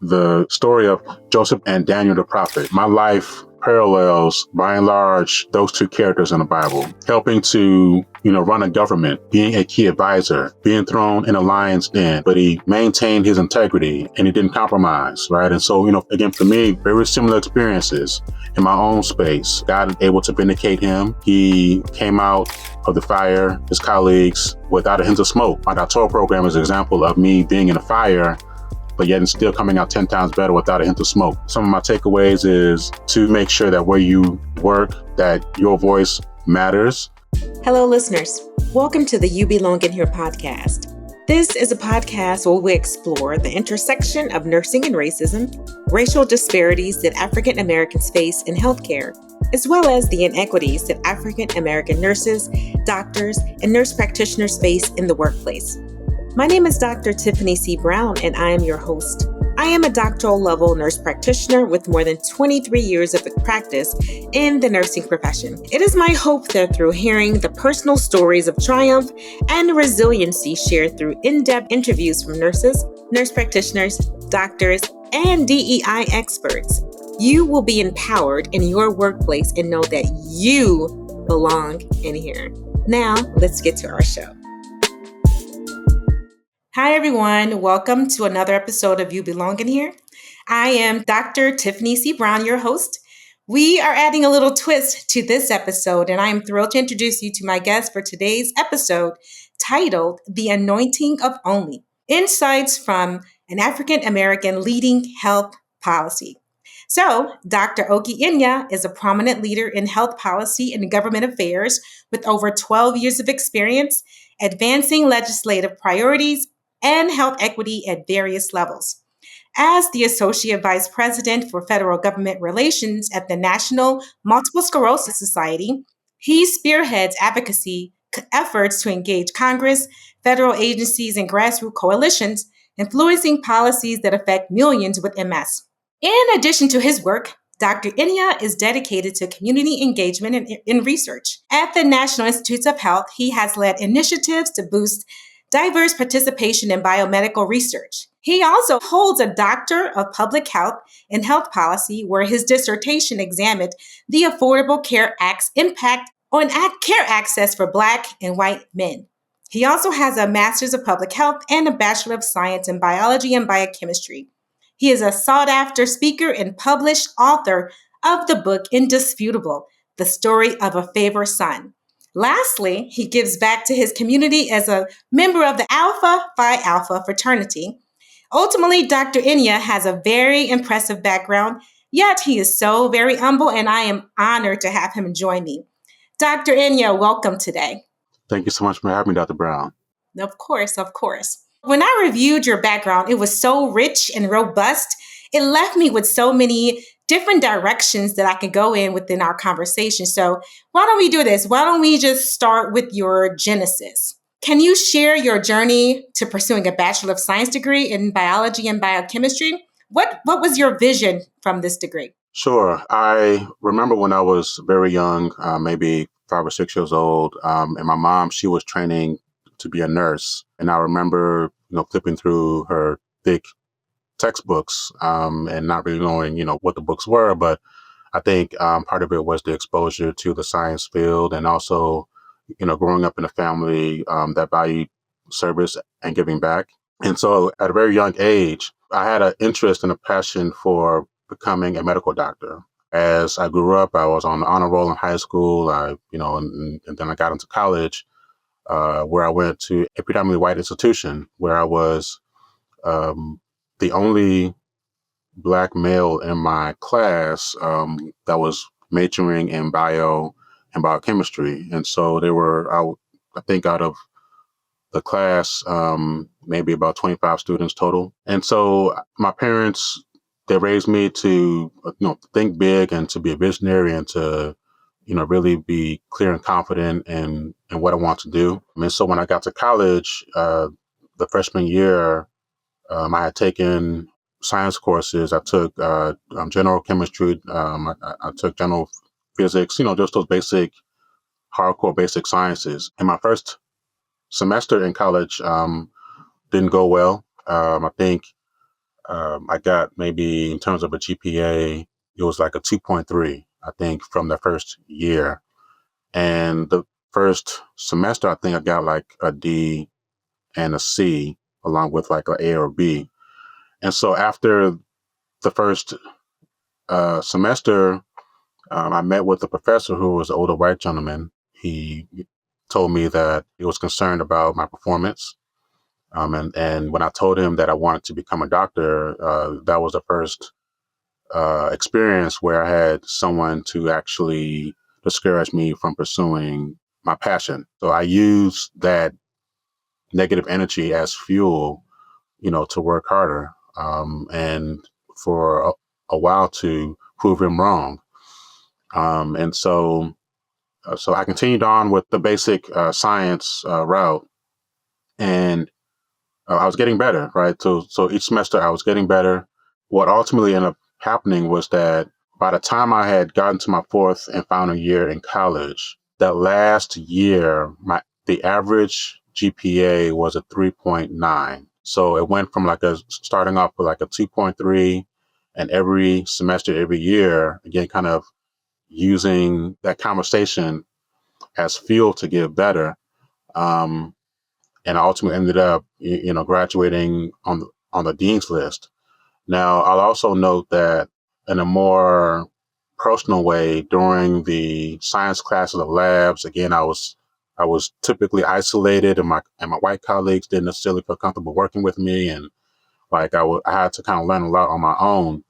the story of Joseph and Daniel the prophet. My life parallels, by and large, those two characters in the Bible. Helping to, run a government, being a key advisor, being thrown in a lion's den, but he maintained his integrity and he didn't compromise, right? And so, again, for me, very similar experiences in my own space. God able to vindicate him. He came out of the fire, his colleagues, without a hint of smoke. My doctoral program is an example of me being in a fire, but yet and still coming out 10 times better without a hint of smoke. Some of my takeaways is to make sure that where you work, that your voice matters. Hello, listeners. Welcome to the You Belong in Here podcast. This is a podcast where we explore the intersection of nursing and racism, racial disparities that African Americans face in healthcare, as well as the inequities that African American nurses, doctors, and nurse practitioners face in the workplace. My name is Dr. Tiffany C. Brown, and I am your host. I am a doctoral level nurse practitioner with more than 23 years of practice in the nursing profession. It is my hope that through hearing the personal stories of triumph and resiliency shared through in-depth interviews from nurses, nurse practitioners, doctors, and DEI experts, you will be empowered in your workplace and know that you belong in here. Now, let's get to our show. Hi, everyone. Welcome to another episode of You Belong in Here. I am Dr. Tiffany C. Brown, your host. We are adding a little twist to this episode, and I am thrilled to introduce you to my guest for today's episode titled The Anointing of Only, Insights from an African American Leading Health Policy. So, Dr. Okey Enyia is a prominent leader in health policy and government affairs with over 12 years of experience advancing legislative priorities and health equity at various levels. As the Associate Vice President for Federal Government Relations at the National Multiple Sclerosis Society, he spearheads advocacy efforts to engage Congress, federal agencies, and grassroots coalitions, influencing policies that affect millions with MS. In addition to his work, Dr. Enyia is dedicated to community engagement and research. At the National Institutes of Health, he has led initiatives to boost diverse participation in biomedical research. He also holds a Doctor of Public Health and Health Policy, where his dissertation examined the Affordable Care Act's impact on care access for Black and white men. He also has a Master's of Public Health and a Bachelor of Science in Biology and Biochemistry. He is a sought-after speaker and published author of the book Indisputable, The Story of a Favored Son. Lastly, he gives back to his community as a member of the Alpha Phi Alpha fraternity. Ultimately, Dr. Enyia has a very impressive background, yet he is so very humble, and I am honored to have him join me. Dr. Enyia, welcome today. Thank you so much for having me, Dr. Brown. Of course, of course. When I reviewed your background, it was so rich and robust. It left me with so many different directions that I could go in within our conversation. So why don't we do this? Why don't we just start with your genesis? Can you share your journey to pursuing a Bachelor of Science degree in biology and biochemistry? What was your vision from this degree? Sure. I remember when I was very young, maybe 5 or 6 years old, and my mom, she was training to be a nurse. And I remember, flipping through her thick textbooks and not really knowing, what the books were. But I think part of it was the exposure to the science field and also, growing up in a family that valued service and giving back. And so at a very young age, I had an interest and a passion for becoming a medical doctor. As I grew up, I was on the honor roll in high school, and then I got into college, where I went to a predominantly white institution where I was the only Black male in my class that was majoring in bio and biochemistry. And so there were, I think out of the class, maybe about 25 students total. And so my parents, they raised me to, think big and to be a visionary and to, really be clear and confident in what I want to do. And so when I got to college, the freshman year, I had taken science courses. I took general chemistry. I took general physics, just those basic, hardcore basic sciences. And my first semester in college didn't go well. I think I got maybe in terms of a GPA, it was like a 2.3, I think, from the first year. And the first semester, I think I got like a D and a C, along with like an A or B. And so after the first semester, I met with a professor who was an older white gentleman. He told me that he was concerned about my performance. And when I told him that I wanted to become a doctor, that was the first experience where I had someone to actually discourage me from pursuing my passion. So I used that negative energy as fuel, to work harder, and for a while to prove him wrong. And so I continued on with the basic science route, and I was getting better, right? So each semester I was getting better. What ultimately ended up happening was that by the time I had gotten to my fourth and final year in college, that last year, the average GPA was a 3.9. So it went from like a starting off with like a 2.3, and every semester, every year, again, kind of using that conversation as fuel to get better. Um, and I ultimately ended up, graduating on the dean's list. Now, I'll also note that in a more personal way, during the science classes or labs, again, I was typically isolated, and my white colleagues didn't necessarily feel comfortable working with me, and like I had to kind of learn a lot on my own.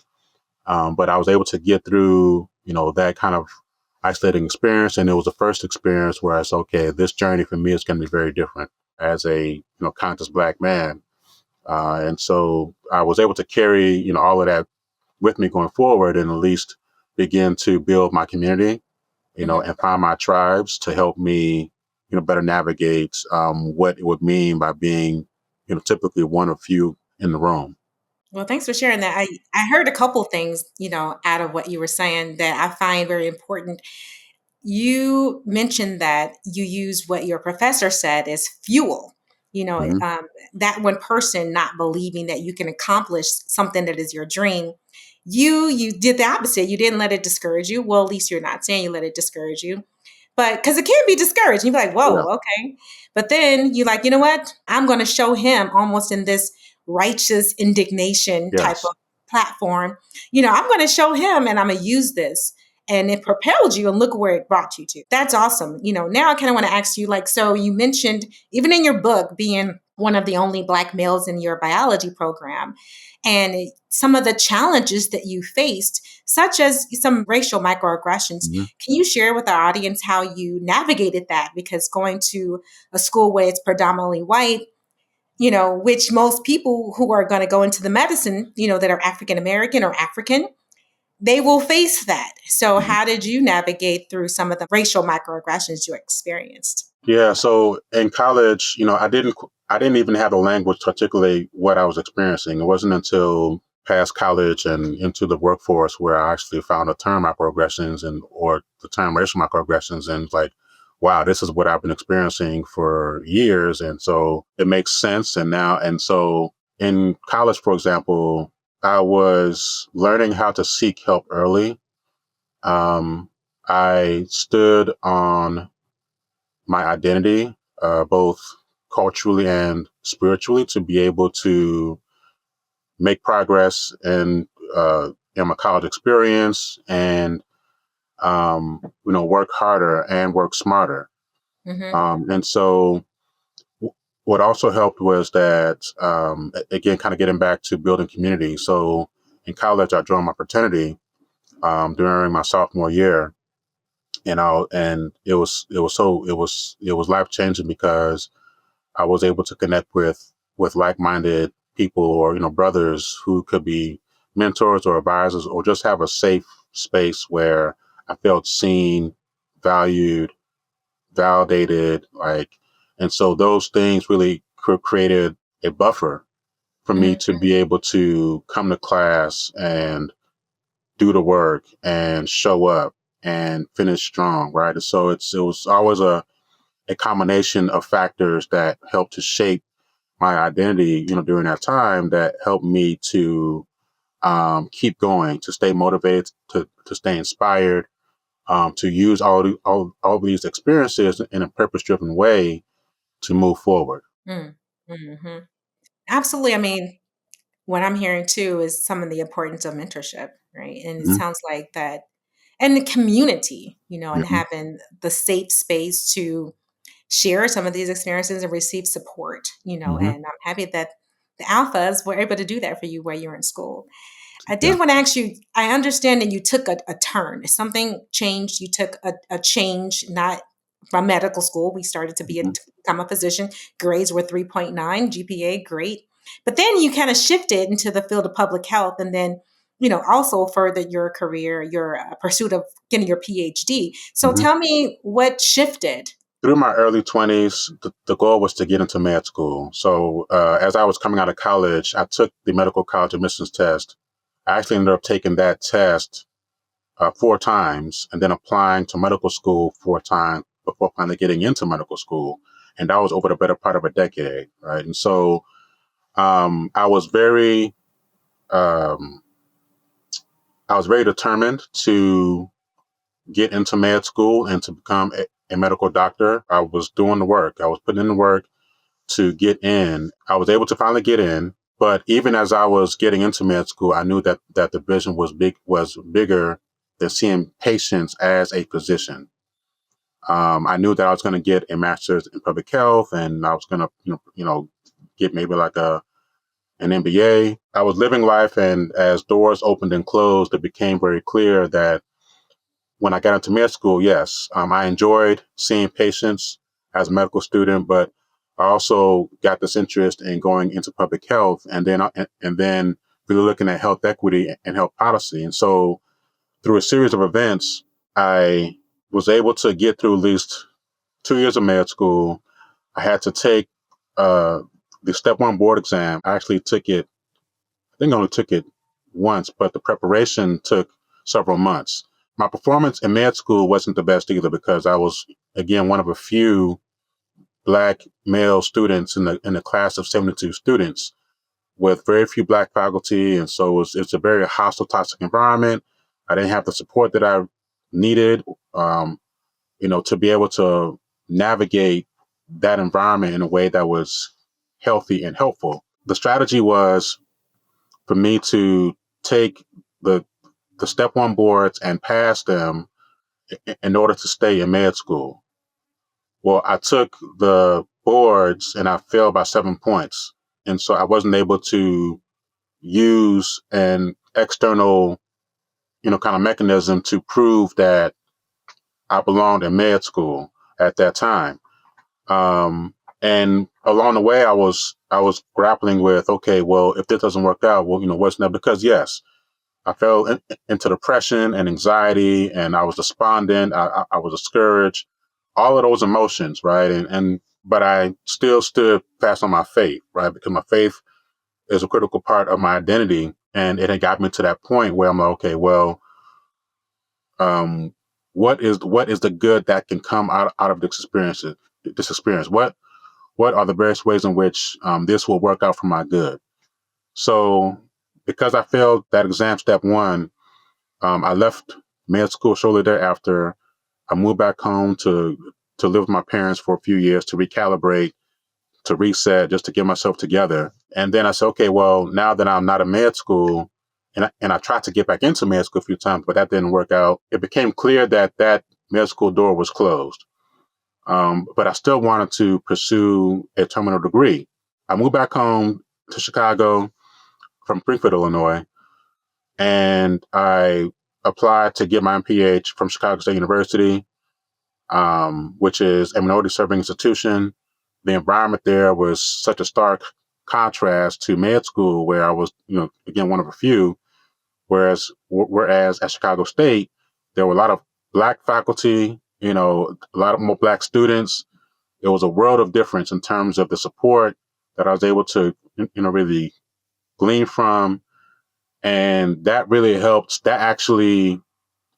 But I was able to get through, that kind of isolating experience. And it was the first experience where it's okay, this journey for me is going to be very different as a, conscious Black man. And so I was able to carry, all of that with me going forward, and at least begin to build my community, Mhm. and find my tribes to help me, better navigate what it would mean by being, typically one of few in the room. Well, thanks for sharing that. I heard a couple things, out of what you were saying that I find very important. You mentioned that you use what your professor said as fuel. You know, Hmm. um, that one person not believing that you can accomplish something that is your dream. You did the opposite. You didn't let it discourage you. Well, at least you're not saying you let it discourage you. But because it can be discouraged, you'd be like, Yeah. whoa, okay. But then you're like, you know what? I'm going to show him almost in this righteous indignation type Yes. of platform. I'm going to show him and I'm going to use this. And it propelled you, and look where it brought you to. That's awesome. Now I kind of want to ask you, like, so you mentioned even in your book being one of the only Black males in your biology program, and some of the challenges that you faced, such as some racial microaggressions. Hmm. Can you share with our audience how you navigated that? Because going to a school where it's predominantly white, which most people who are going to go into the medicine, that are African American or African, they will face that. So, Hmm. how did you navigate through some of the racial microaggressions you experienced? Yeah. So in college, I didn't even have the language to articulate what I was experiencing. It wasn't until past college and into the workforce where I actually found the term microaggressions or the term racial microaggressions, and like, wow, this is what I've been experiencing for years. And so it makes sense. And so in college, for example, I was learning how to seek help early. Um, I stood on my identity, both culturally and spiritually, to be able to make progress in my college experience, and work harder and work smarter. Mm-hmm. And so what also helped was that, again, kind of getting back to building community. So in college, I joined my fraternity during my sophomore year, and it was life changing because I was able to connect with like-minded people, or brothers who could be mentors or advisors, or just have a safe space where I felt seen, valued, validated, and so those things really created a buffer for me Mm-hmm. to be able to come to class and do the work and show up and finish strong, right? And so it was always a combination of factors that helped to shape my identity, during that time that helped me to keep going, to stay motivated, to stay inspired, to use all these experiences in a purpose-driven way to move forward. Mm, mhm. Absolutely. I mean, what I'm hearing too is some of the importance of mentorship, right? And it Hmm. sounds like that, and the community, and Hmm. having the safe space to share some of these experiences and receive support, Hmm. and I'm happy that the alphas were able to do that for you while you were in school. I Yeah. did want to ask you, I understand that you took a turn. Something changed. You took a change, not from medical school. We started to Hmm. become a physician. Grades were 3.9, GPA, great. But then you kind of shifted into the field of public health and then, also furthered your career, your pursuit of getting your PhD. So Hmm. tell me what shifted. Through my early 20s, the goal was to get into med school. So as I was coming out of college, I took the medical college admissions test. I actually ended up taking that test 4 times and then applying to medical school 4 times before finally getting into medical school. And that was over the better part of a decade, right? And so I was um, I was very determined to get into med school and to become a medical doctor. I was doing the work. I was putting in the work to get in. I was able to finally get in. But even as I was getting into med school, I knew that the vision was bigger than seeing patients as a physician. I knew that I was going to get a master's in public health, and I was going to get maybe like an MBA. I was living life, and as doors opened and closed, it became very clear that when I got into med school, yes, I enjoyed seeing patients as a medical student, but I also got this interest in going into public health, and then really looking at health equity and health policy. And so, through a series of events, I was able to get through at least 2 years of med school. I had to take uh, the step one board exam. I actually took it. I think I only took it once, but the preparation took several months. My performance in med school wasn't the best either because I was, again, one of a few Black male students in the class of 72 students with very few Black faculty. And so it's a very hostile, toxic environment. I didn't have the support that I needed, um, to be able to navigate that environment in a way that was healthy and helpful. The strategy was for me to take the the step one boards and pass them in order to stay in med school. Well, I took the boards and I failed by 7 points. And so I wasn't able to use an external, kind of mechanism to prove that I belonged in med school at that time. And along the way, I was grappling with, okay, well, if this doesn't work out, well, what's next? Because yes, I fell into depression and anxiety, and I was despondent. I was discouraged. All of those emotions, right? But I still stood fast on my faith, right? Because my faith is a critical part of my identity, and it had got me to that point where I'm like, okay, well, um, what is the good that can come out of this experience? This experience, what are the various ways in which this will work out for my good? So, because I failed that exam, step one, I left med school shortly thereafter. I moved back home to live with my parents for a few years to recalibrate, to reset, just to get myself together. And then I said, okay, well, now that I'm not in med school, and I tried to get back into med school a few times, but that didn't work out. It became clear that med school door was closed. But I still wanted to pursue a terminal degree. I moved back home to Chicago from Springfield, Illinois, and I applied to get my MPH from Chicago State University, which is a minority serving institution. The environment there was such a stark contrast to med school, where I was, again, one of a few. Whereas at Chicago State, there were a lot of Black faculty, a lot of more Black students. There was a world of difference in terms of the support that I was able to, really glean from. And that really helped. That actually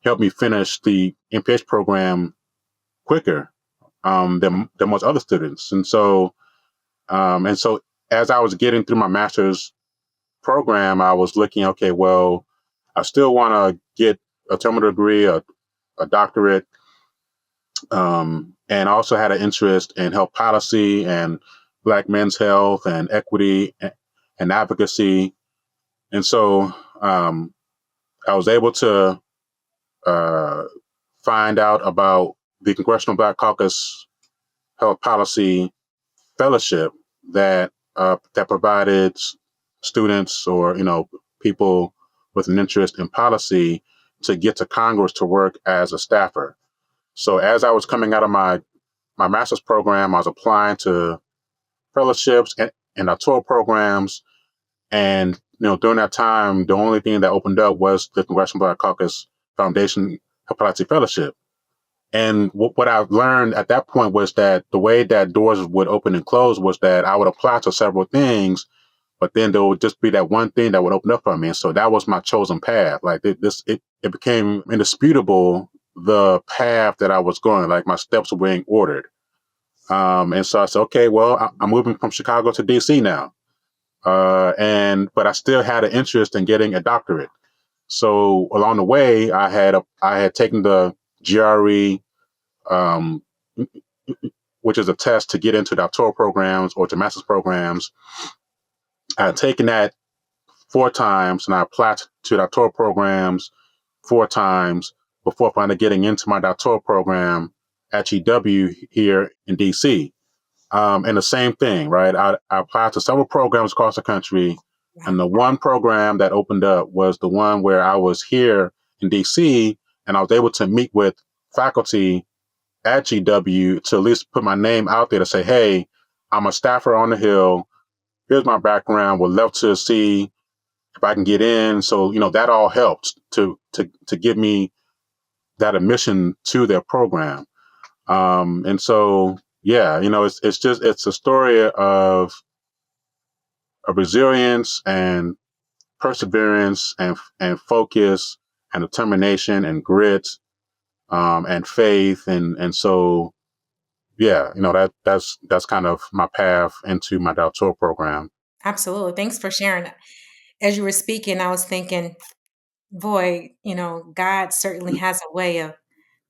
helped me finish the MPH program quicker than most other students. And so as I was getting through my master's program, I was looking, okay, well, I still want to get a terminal degree, a doctorate, and I also had an interest in health policy and Black men's health and equity and advocacy. And so I was able to uh, find out about the Congressional Black Caucus Health Policy Fellowship that provided students or people with an interest in policy to get to Congress to work as a staffer. So as I was coming out of my master's program, I was applying to fellowships and doctoral programs. And during that time, the only thing that opened up was the Congressional Black Caucus Foundation Policy Fellowship. And what I learned at that point was that the way that doors would open and close was that I would apply to several things, but then there would just be that one thing that would open up for me. And so that was my chosen path. Like it became indisputable, the path that I was going, like my steps were being ordered. And so I said, okay, well, I'm moving from Chicago to DC now. But I still had an interest in getting a doctorate. So along the way, I had taken the GRE, um, which is a test to get into doctoral programs or to master's programs. I had taken that 4 times, and I applied to doctoral programs 4 times before finally getting into my doctoral program at GW here in DC. And the same thing, right? I applied to several programs across the country, and the one program that opened up was the one where I was here in DC, and I was able to meet with faculty at GW to at least put my name out there to say, hey, I'm a staffer on the Hill. Here's my background. Would love to see if I can get in. So, that all helped to give me that admission to their program. And so, yeah, it's a story of resilience and perseverance and focus and determination and grit, and faith. And so, yeah, that's kind of my path into my doctoral program. Absolutely. Thanks for sharing. As you were speaking, I was thinking, boy, God certainly has a way of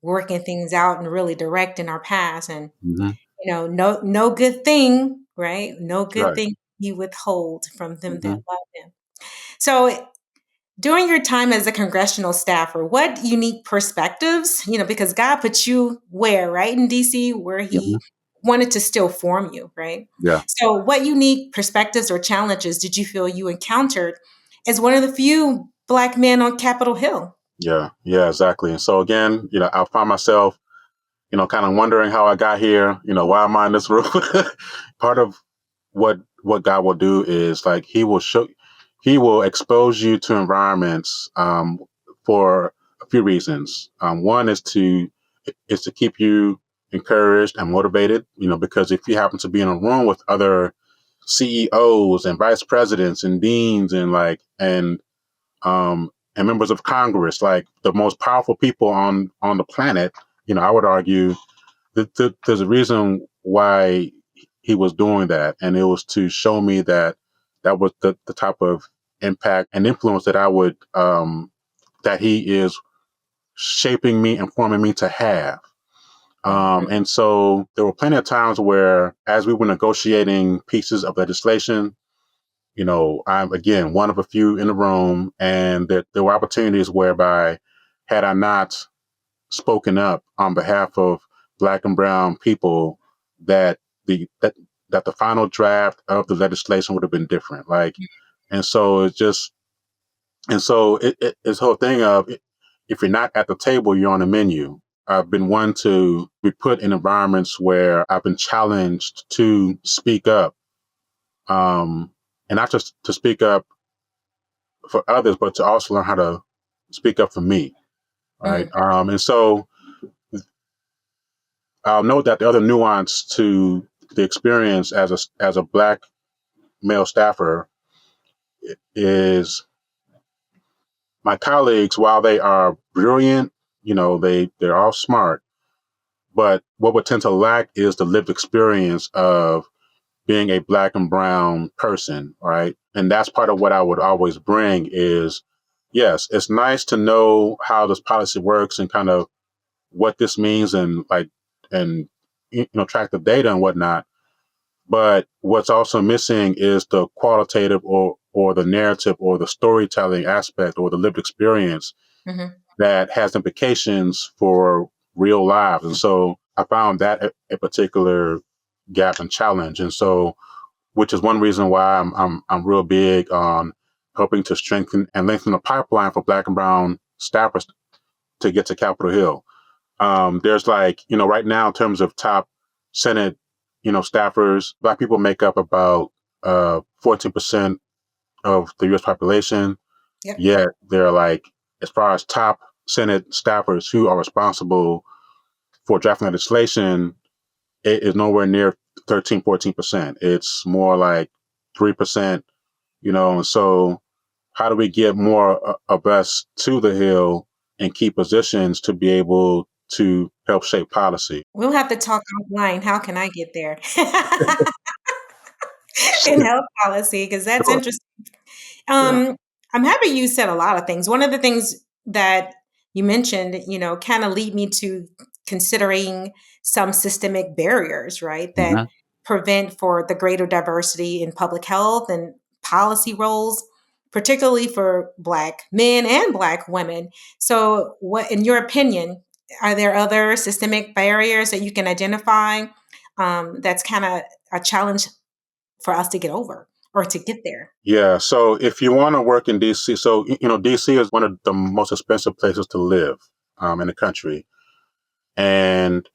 working things out and really directing our paths. And, Mm-hmm. no good thing, right? No good Right. thing He withhold from them that Mm-hmm. love Him. So, during your time as a congressional staffer, what unique perspectives, because God put you where, right? In DC, where Mm-hmm. He wanted to still form you, right? Yeah. So, what unique perspectives or challenges did you feel you encountered as one of the few Black men on Capitol Hill? Yeah. Yeah. Exactly. And so again, I find myself, kind of wondering how I got here. Why am I in this room? Part of what God will do is like He will expose you to environments for a few reasons. One is to keep you encouraged and motivated. Because if you happen to be in a room with other CEOs and vice presidents and deans and members of Congress, like the most powerful people on the planet, I would argue that there's a reason why he was doing that, and it was to show me that that was the type of impact and influence that I would that he is shaping me and forming me to have. And so there were plenty of times where, as we were negotiating pieces of legislation, I'm again one of a few in the room, and there were opportunities whereby, had I not spoken up on behalf of Black and Brown people, that the final draft of the legislation would have been different. And so it's this whole thing of, if you're not at the table, you're on the menu. I've been one to be put in environments where I've been challenged to speak up, and not just to speak up for others, but to also learn how to speak up for me. Right. Mm, And so I'll note that the other nuance to the experience as a Black male staffer is, my colleagues, while they are brilliant, they're all smart, but what would tend to lack is the lived experience of being a Black and brown person, right? And that's part of what I would always bring is, yes, it's nice to know how this policy works and kind of what this means and track the data and whatnot. But what's also missing is the qualitative or the narrative or the storytelling aspect or the lived experience Mm-hmm. that has implications for real lives. And so I found that a particular gap and challenge. And so, which is one reason why I'm real big on helping to strengthen and lengthen the pipeline for Black and brown staffers to get to Capitol Hill. There's right now in terms of top Senate, staffers, Black people make up about 14% of the U.S. population. Yep. Yet they're as far as top Senate staffers who are responsible for drafting legislation, it is nowhere near 13, 14%. It's more like 3%, and so how do we get more of us to the Hill and key positions to be able to help shape policy? We'll have to talk offline. How can I get there in health policy? Because that's Sure. interesting. Yeah. I'm happy you said a lot of things. One of the things that you mentioned, kind of lead me to considering some systemic barriers, right, that Mhm. prevent for the greater diversity in public health and policy roles, particularly for Black men and Black women. So, what, in your opinion, are there other systemic barriers that you can identify that's kind of a challenge for us to get over or to get there? Yeah. So if you want to work in DC, so, DC is one of the most expensive places to live in the country. And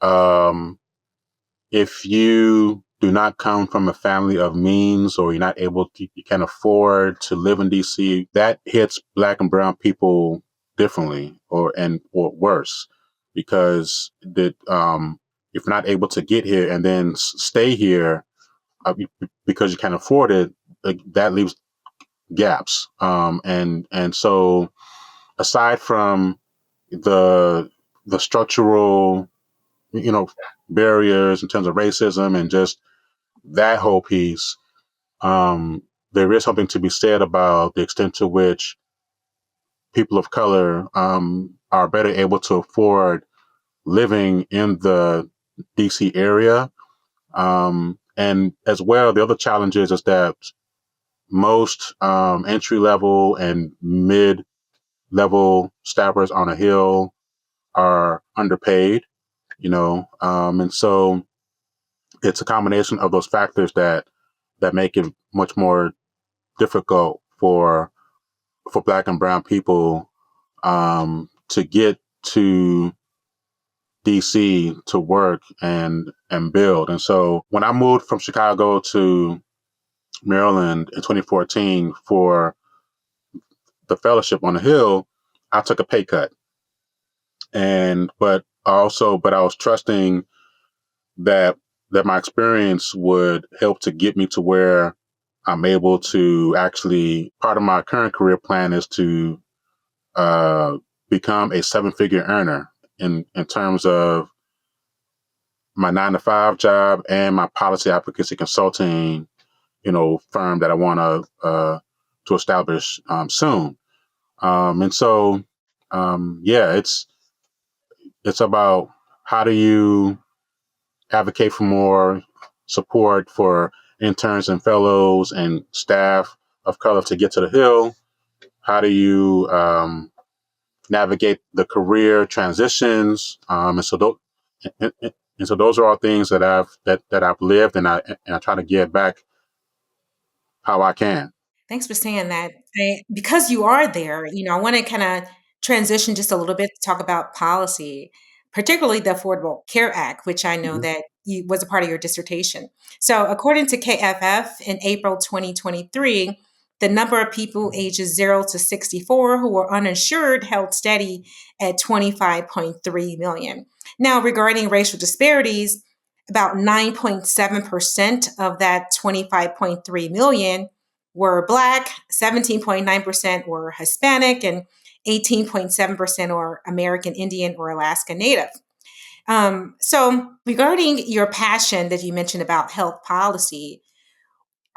if you do not come from a family of means or you're not able to, you can't afford to live in DC, that hits Black and brown people differently or worse because if you're not able to get here and then stay here because you can't afford it, that leaves gaps. And so aside from the structural, you know, barriers in terms of racism and just that whole piece, there is something to be said about the extent to which people of color are better able to afford living in the DC area. And as well, the other challenge is that most entry level and mid level staffers on a Hill are underpaid, and so it's a combination of those factors that make it much more difficult for Black and brown people to get to DC to work and build. And so when I moved from Chicago to Maryland in 2014 for the fellowship on the Hill, I took a pay cut. But I was trusting that my experience would help to get me to where I'm able to actually, part of my current career plan is to uh, become a 7-figure earner in terms of my 9 to 5 job and my policy advocacy consulting, firm that I want to establish soon. And so, yeah, it's about how do you advocate for more support for interns and fellows and staff of color to get to the Hill? How do you navigate the career transitions? And so those are all things that I've lived, and I try to give back how I can. Thanks for saying that. Because you are there, I want to kind of transition just a little bit to talk about policy, particularly the Affordable Care Act, which I know Mhm. that was a part of your dissertation. So, according to KFF, in April 2023, the number of people ages 0 to 64 who were uninsured held steady at 25.3 million. Now, regarding racial disparities, about 9.7% of that 25.3 million were Black, 17.9% were Hispanic, and 18.7% were American Indian or Alaska Native. So, regarding your passion that you mentioned about health policy,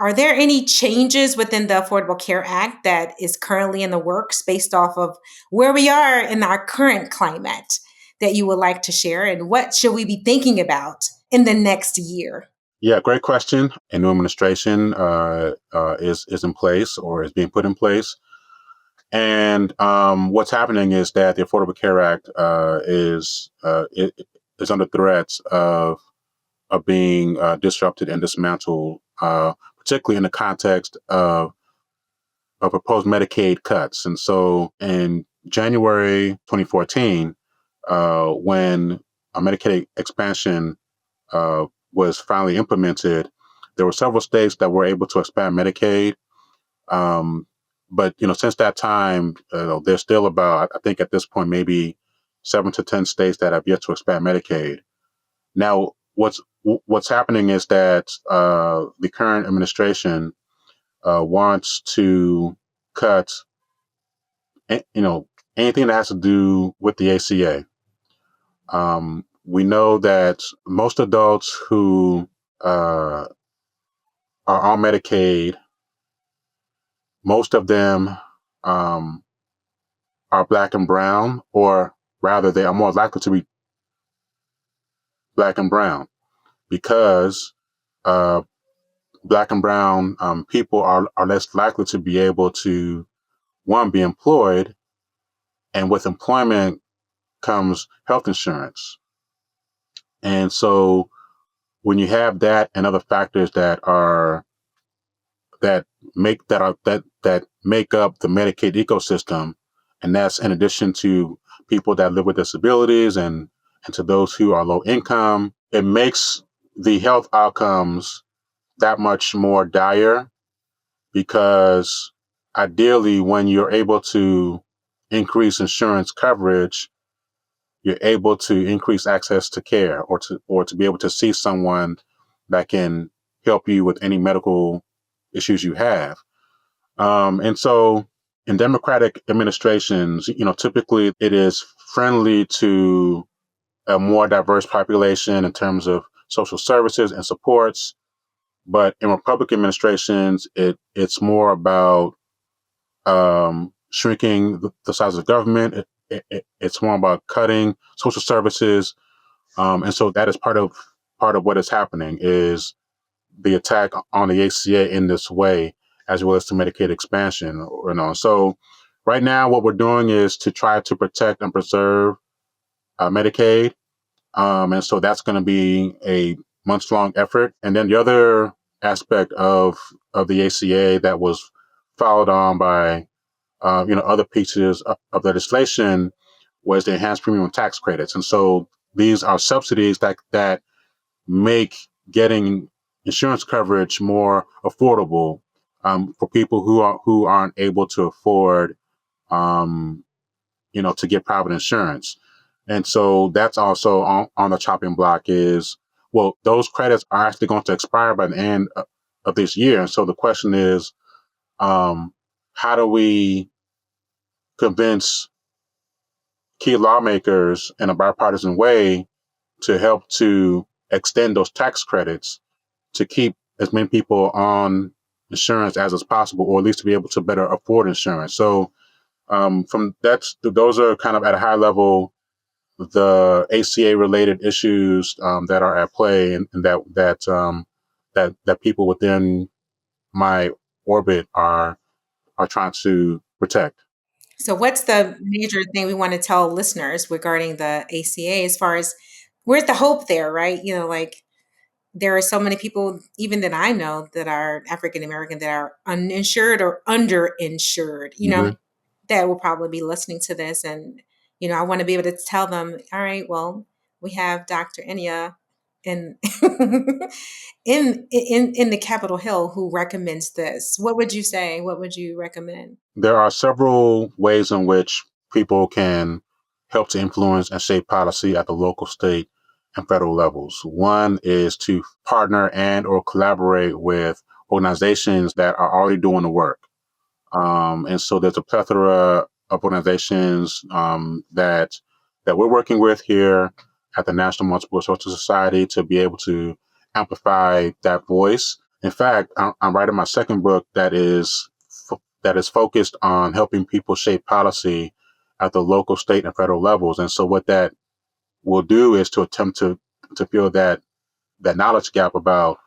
Are there any changes within the Affordable Care Act that is currently in the works based off of where we are in our current climate that you would like to share? And what should we be thinking about in the next year? Yeah, great question. A new administration is in place or is being put in place. And what's happening is that the Affordable Care Act is under threats of being disrupted and dismantled, particularly in the context of proposed Medicaid cuts. And so in January 2014, when a Medicaid expansion was finally implemented, there were several states that were able to expand Medicaid. Um, but since that time, there's still about, I think at this point, maybe 7 to 10 states that have yet to expand Medicaid. Now, what's happening is that the current administration wants to cut, anything that has to do with the ACA. We know that most adults who are on Medicaid, most of them are Black and brown, or rather, they are more likely to be Black and brown because uh, Black and brown people are less likely to be able to, one, be employed, and with employment comes health insurance. And so when you have that and other factors that that make up the Medicaid ecosystem, and that's in addition to people that live with disabilities and to those who are low income, it makes the health outcomes that much more dire because ideally when you're able to increase insurance coverage, you're able to increase access to care or to be able to see someone that can help you with any medical issues you have. And so in Democratic administrations, typically it is friendly to a more diverse population in terms of social services and supports. But in Republican administrations, it's more about shrinking the size of government. It's more about cutting social services, and so that is part of what is happening is the attack on the ACA in this way, as well as to Medicaid expansion. So right now, what we're doing is to try to protect and preserve Medicaid, and so that's going to be a months-long effort. And then the other aspect of the ACA that was followed on by other pieces of legislation was the enhanced premium tax credits. And so these are subsidies that make getting insurance coverage more affordable for people who aren't able to afford, to get private insurance. And so that's also on the chopping block is, well, those credits are actually going to expire by the end of this year. And so the question is, how do we convince key lawmakers in a bipartisan way to help to extend those tax credits to keep as many people on insurance as is possible, or at least to be able to better afford insurance. So those are kind of at a high level the ACA related issues that are at play and that people within my orbit are trying to protect. So, what's the major thing we want to tell listeners regarding the ACA as far as where's the hope there, right? Like there are so many people, even that I know, that are African American that are uninsured or underinsured, Mhm. that will probably be listening to this. And, I want to be able to tell them, all right, well, we have Dr. Enyia in in the Capitol Hill who recommends this. What would you say? What would you recommend? There are several ways in which people can help to influence and shape policy at the local, state, and federal levels. One is to partner and or collaborate with organizations that are already doing the work. And so there's a plethora of organizations that we're working with here at the National Multiple Sclerosis Society to be able to amplify that voice. In fact, I'm writing my second book that is focused on helping people shape policy at the local, state, and federal levels. And so what that will do is to attempt to fill that knowledge gap about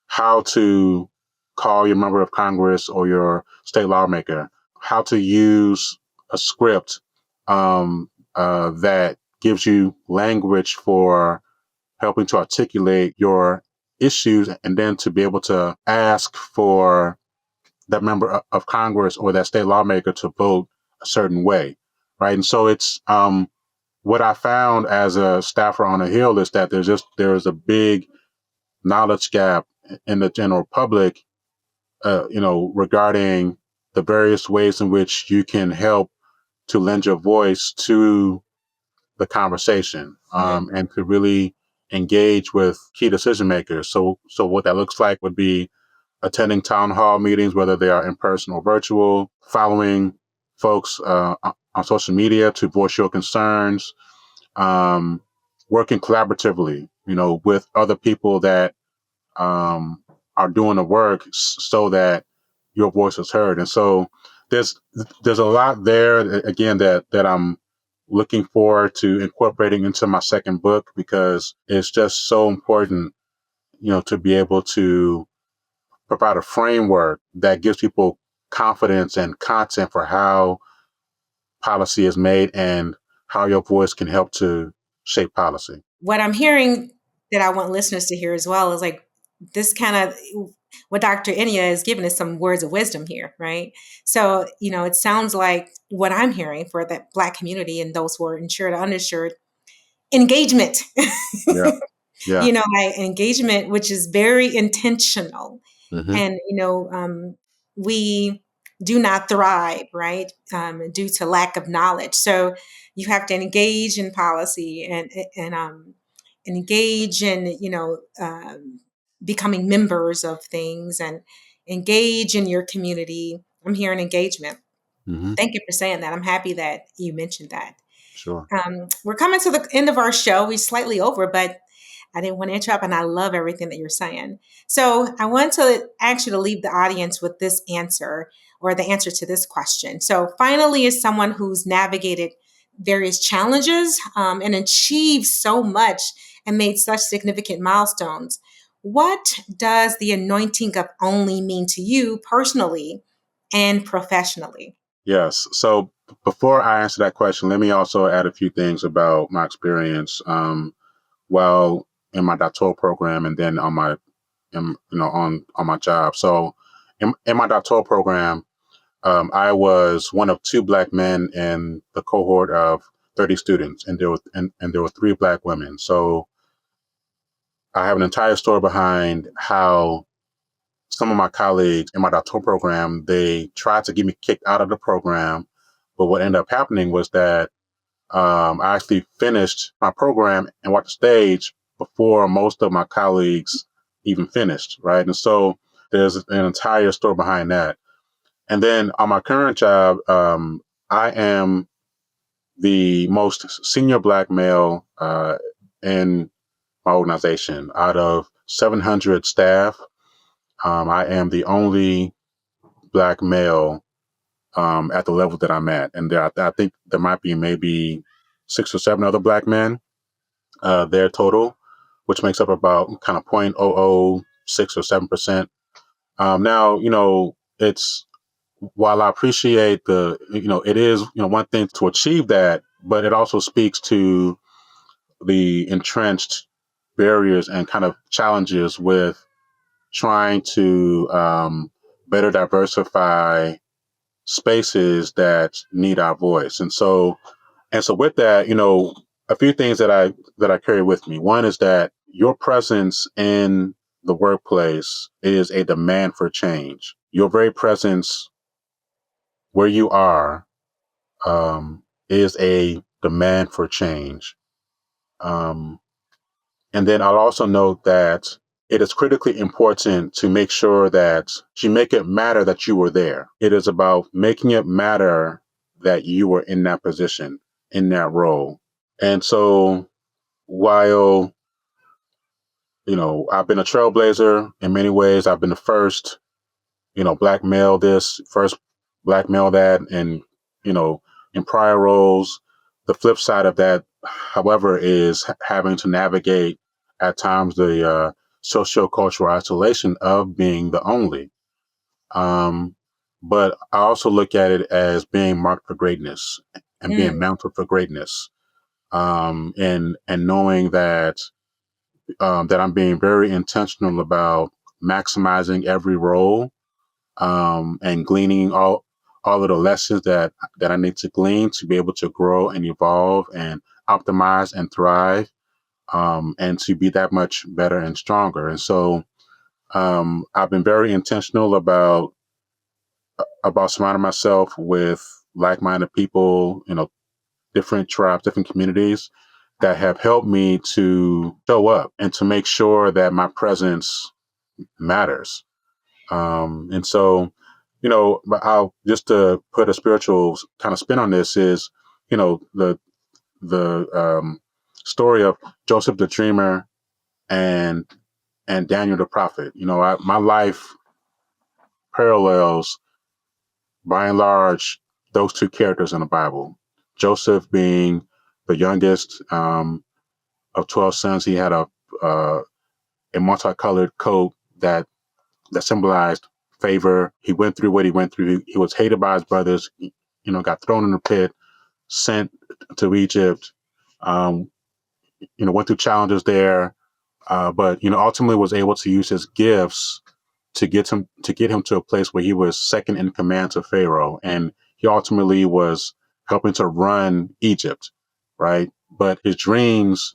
how to call your member of Congress or your state lawmaker, how to use a script that gives you language for helping to articulate your issues, and then to be able to ask for that member of Congress or that state lawmaker to vote a certain way, right? And so it's what I found as a staffer on the Hill is that there's a big knowledge gap in the general public, regarding the various ways in which you can help to lend your voice to the conversation, and to really engage with key decision makers. So what that looks like would be attending town hall meetings, whether they are in person or virtual, following folks on social media to voice your concerns, working collaboratively, with other people that are doing the work so that your voice is heard. And so there's a lot there again that I'm looking forward to incorporating into my second book, because it's just so important, to be able to provide a framework that gives people confidence and content for how policy is made and how your voice can help to shape policy. What I'm hearing that I want listeners to hear as well is like this kind of what Dr. Enyia is giving us some words of wisdom here, right? So, it sounds like what I'm hearing for the Black community and those who are insured or uninsured, engagement. Yeah. Yeah. Like engagement, which is very intentional. Mm-hmm. And, we do not thrive, right, due to lack of knowledge. So you have to engage in policy and engage in, becoming members of things and engage in your community. I'm hearing engagement. Mm-hmm. Thank you for saying that. I'm happy that you mentioned that. Sure. We're coming to the end of our show. We're slightly over, but I didn't want to interrupt, and I love everything that you're saying. So I want to ask you to leave the audience with this answer, or the answer to this question. So finally, as someone who's navigated various challenges and achieved so much and made such significant milestones, what does the anointing of only mean to you personally and professionally? Yes. So before I answer that question, let me also add a few things about my experience while in my doctoral program, and then on my on my job. So in my doctoral program, I was one of two Black men in the cohort of 30 students, and there were three Black women. So I have an entire story behind how some of my colleagues in my doctoral program, they tried to get me kicked out of the program. But what ended up happening was that I actually finished my program and walked the stage before most of my colleagues even finished, right? And so there's an entire story behind that. And then on my current job, I am the most senior Black male in my organization. Out of 700 staff, I am the only Black male at the level that I'm at. And I think there might be maybe 6 or 7 other Black men there total, which makes up about kind of 0.006 or 7%. Now, it's while I appreciate it is, one thing to achieve that, but it also speaks to the entrenched barriers and kind of challenges with trying to better diversify spaces that need our voice. And so with that, a few things that I carry with me. One is that your presence in the workplace is a demand for change. Your very presence where you are is a demand for change. Um, and then I'll also note that it is critically important to make sure that you make it matter that you were there. It is about making it matter that you were in that position, in that role. And so while I've been a trailblazer in many ways. I've been the first, black male this, first black male that, and, you know, in prior roles. The flip side of that, however, is having to navigate at times the socio-cultural isolation of being the only. Um, but I also look at it as being marked for greatness and being Mm, mounted for greatness. And knowing that I'm being very intentional about maximizing every role, and gleaning all of the lessons that I need to glean to be able to grow and evolve and optimize and thrive, and to be that much better and stronger. And so, I've been very intentional about surrounding myself with like-minded people, different tribes, different communities that have helped me to show up and to make sure that my presence matters. And so, but I'll just to put a spiritual kind of spin on this is, the story of Joseph the dreamer and Daniel the prophet. My life parallels by and large those two characters in the Bible. Joseph being the youngest of 12 sons, he had uh, a multicolored coat that symbolized favor. He went through what he went through. He was hated by his brothers. Got thrown in the pit, sent to Egypt. Um, went through challenges there, but ultimately was able to use his gifts to get him to a place where he was second in command to Pharaoh, and he ultimately was helping to run Egypt, right? But his dreams,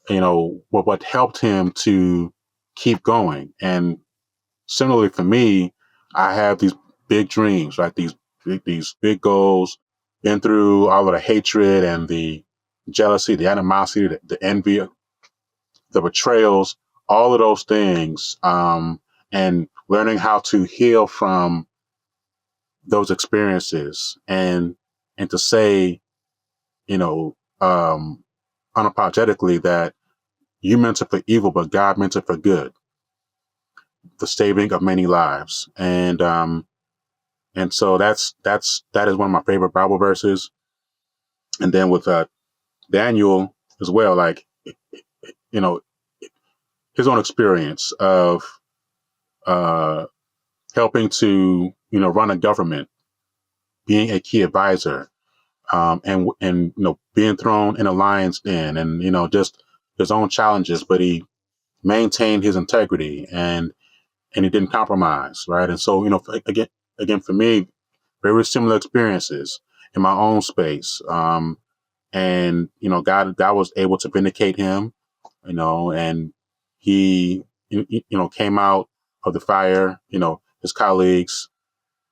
were what helped him to keep going. And similarly for me, I have these big dreams, right? These big goals. Been through all of the hatred and the jealousy, the animosity, the envy, the betrayals, all of those things, and learning how to heal from those experiences, and to say, you know, um, unapologetically that you meant it for evil, but God meant it for good, the saving of many lives, and so that is one of my favorite Bible verses. And then with Daniel as well, like, you know his own experience of uh, helping to run a government, being a key advisor, and being thrown in a lion's den, and just his own challenges, but he maintained his integrity, and he didn't compromise, right? And so again for me, very similar experiences in my own space. And God was able to vindicate him, and he came out of the fire, his colleagues,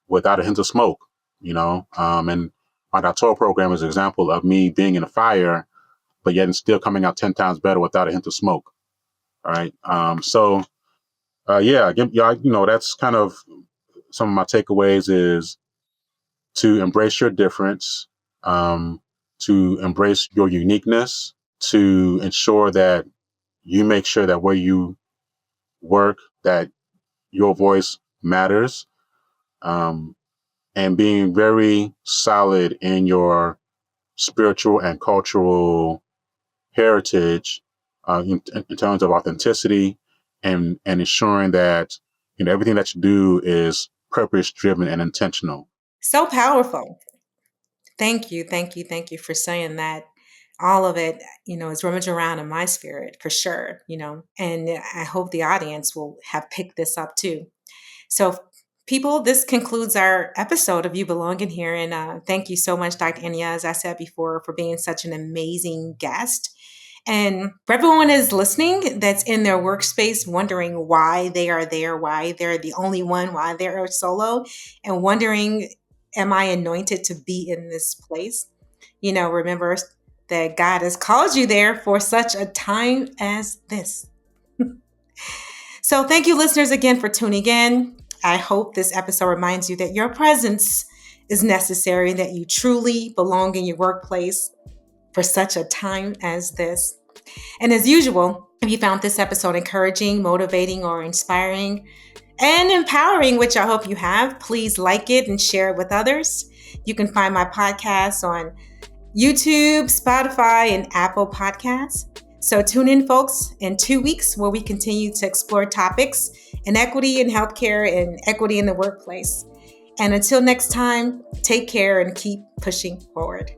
without a hint of smoke. And my doctoral program is an example of me being in a fire, but yet and still coming out 10 times better without a hint of smoke. All right. So yeah, that's kind of some of my takeaways is to embrace your difference, to embrace your uniqueness, to ensure that you make sure that where you work, that your voice matters, um, and being very solid in your spiritual and cultural heritage, in terms of authenticity, and ensuring that everything that you do is purpose driven and intentional. so powerful. Thank you, thank you, thank you for saying that. All of it, is rummaging around in my spirit for sure, and I hope the audience will have picked this up too. So, people, this concludes our episode of You Belong in Here. And thank you so much, Dr. Enyia, as I said before, for being such an amazing guest. And for everyone is listening that's in their workspace wondering why they are there, why they're the only one, why they're solo, and wondering, am I anointed to be in this place? Remember that God has called you there for such a time as this. So, thank you, listeners, again for tuning in. I hope this episode reminds you that your presence is necessary, that you truly belong in your workplace for such a time as this. And as usual, if you found this episode encouraging, motivating, or inspiring, and empowering, which I hope you have, please like it and share it with others. You can find my podcast on YouTube, Spotify, and Apple Podcasts. So tune in, folks, in 2 weeks where we continue to explore topics in equity in healthcare and equity in the workplace. And until next time, take care and keep pushing forward.